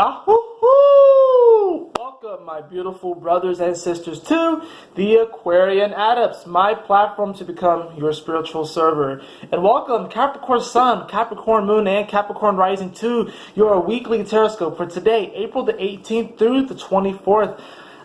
Yahoo! Welcome, my beautiful brothers and sisters, to the Aquarian Adepts, my platform to become your spiritual server. And welcome, Capricorn Sun, Capricorn Moon, and Capricorn Rising, to your weekly Tarotscope for today, April the 18th through the 24th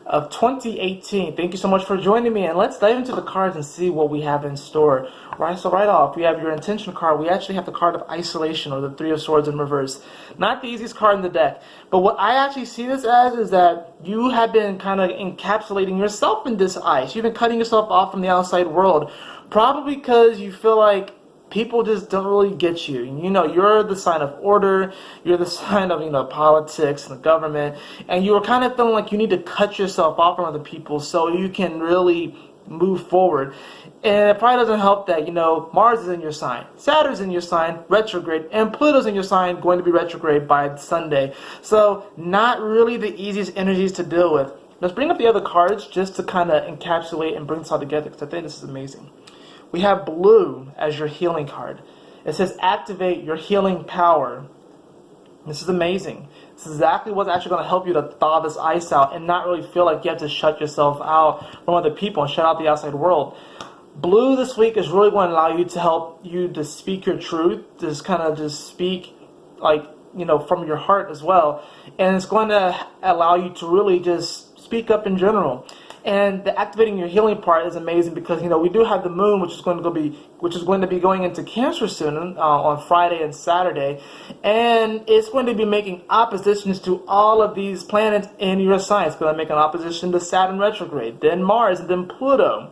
of 2018. Thank you so much for joining me, and let's dive into the cards and see what we have in store. Right, so right off, we have your intention card. We actually have the card of isolation, or the Three of Swords in reverse. Not the easiest card in the deck, but what I actually see this as is that you have been kind of encapsulating yourself in this ice. You've been cutting yourself off from the outside world, probably because you feel like people just don't really get you. You know, you're the sign of order, you're the sign of, politics and the government, and you were kind of feeling like you need to cut yourself off from other people so you can really move forward. And it probably doesn't help that, Mars is in your sign, Saturn's in your sign, retrograde, and Pluto's in your sign, going to be retrograde by Sunday. So not really the easiest energies to deal with. Let's bring up the other cards just to kind of encapsulate and bring this all together, because I think this is amazing. We have blue as your healing card. It says activate your healing power. This is amazing. This is exactly what's actually going to help you to thaw this ice out and not really feel like you have to shut yourself out from other people and shut out the outside world. Blue this week is really going to allow you to help you to speak your truth, just kind of just speak from your heart as well. And it's going to allow you to really just speak up in general. And the activating your healing part is amazing because we do have the moon, which is going to be going into Cancer soon on Friday and Saturday, and it's going to be making oppositions to all of these planets in your sign. It's going to make an opposition to Saturn retrograde, then Mars, and then Pluto.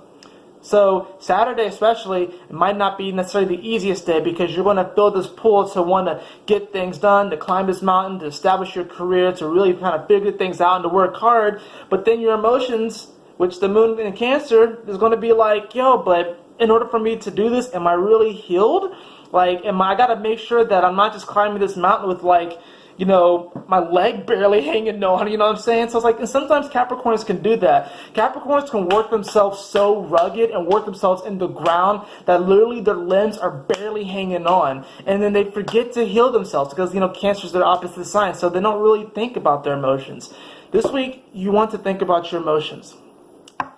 So Saturday especially, it might not be necessarily the easiest day because you're going to feel this pull to want to get things done, to climb this mountain, to establish your career, to really kind of figure things out and to work hard. But then your emotions, which the moon in Cancer, is going to be like, but in order for me to do this, am I really healed? I got to make sure that I'm not just climbing this mountain with my leg barely hanging on, you know what I'm saying? So it's and sometimes Capricorns can do that. Capricorns can work themselves so rugged and work themselves in the ground that literally their limbs are barely hanging on. And then they forget to heal themselves because, Cancer is their opposite sign, so they don't really think about their emotions. This week, you want to think about your emotions.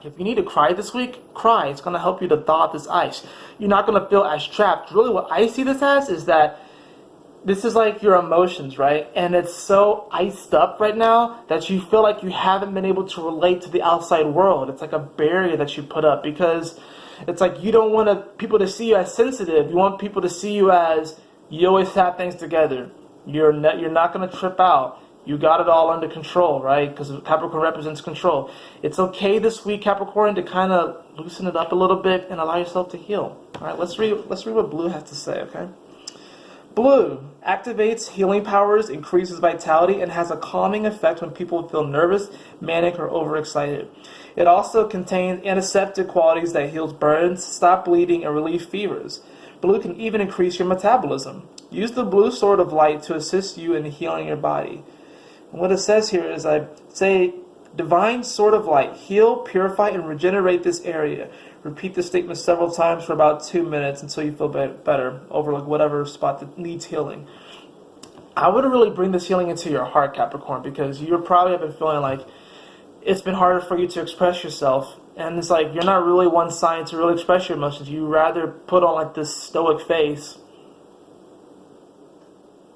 If you need to cry this week, cry. It's going to help you to thaw out this ice. You're not going to feel as trapped. Really what I see this as is that this is like your emotions, right? And it's so iced up right now that you feel like you haven't been able to relate to the outside world. It's like a barrier that you put up because it's like you don't want people to see you as sensitive. You want people to see you as you always have things together. You're not going to trip out. You got it all under control, right? Because Capricorn represents control. It's okay this week, Capricorn, to kind of loosen it up a little bit and allow yourself to heal. All right, let's read what blue has to say, okay? Blue activates healing powers, increases vitality, and has a calming effect when people feel nervous, manic, or overexcited. It also contains antiseptic qualities that heals burns, stop bleeding, and relieve fevers. Blue can even increase your metabolism. Use the blue sword of light to assist you in healing your body. And what it says here is, I say, divine sword of light, heal, purify, and regenerate this area. Repeat this statement several times for about 2 minutes until you feel better over whatever spot that needs healing. I would really bring this healing into your heart, Capricorn, because you probably have been feeling like it's been harder for you to express yourself. And it's like you're not really one sign to really express your emotions. You rather put on this stoic face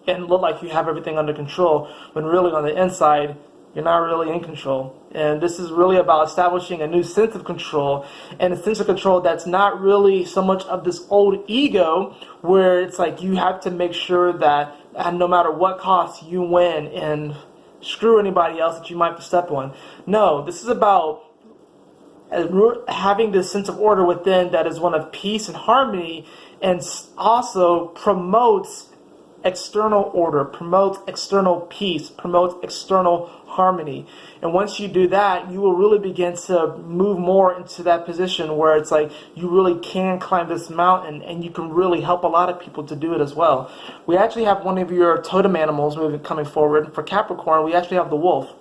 and look like you have everything under control, when really on the inside, you're not really in control. And this is really about establishing a new sense of control, and a sense of control that's not really so much of this old ego, where it's like you have to make sure that no matter what cost, you win and screw anybody else that you might step on. No, this is about having this sense of order within that is one of peace and harmony, and also promotes external order, promotes external peace, promotes external harmony. And once you do that, you will really begin to move more into that position where it's like you really can climb this mountain, and you can really help a lot of people to do it as well. We actually have one of your totem animals coming forward. For Capricorn, we actually have the wolf.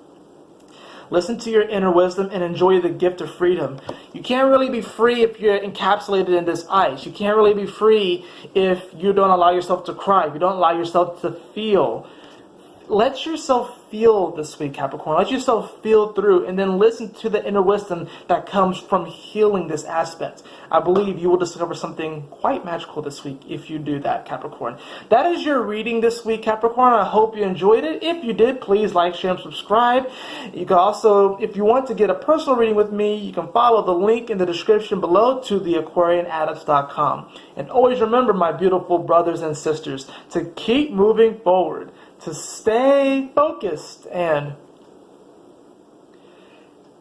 Listen to your inner wisdom and enjoy the gift of freedom. You can't really be free if you're encapsulated in this ice. You can't really be free if you don't allow yourself to cry, if you don't allow yourself to feel. let yourself feel this week, Capricorn. Let yourself feel through, and then listen to the inner wisdom that comes from healing this aspect. I believe you will discover something quite magical this week if you do that, Capricorn. That is your reading this week, Capricorn. I hope you enjoyed it. If you did, please like, share, and subscribe. You can also, if you want to get a personal reading with me, you can follow the link in the description below to the AquarianAdepts.com. And always remember, my beautiful brothers and sisters, to keep moving forward, to stay focused, and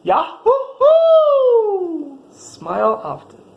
Yahoo! Smile often.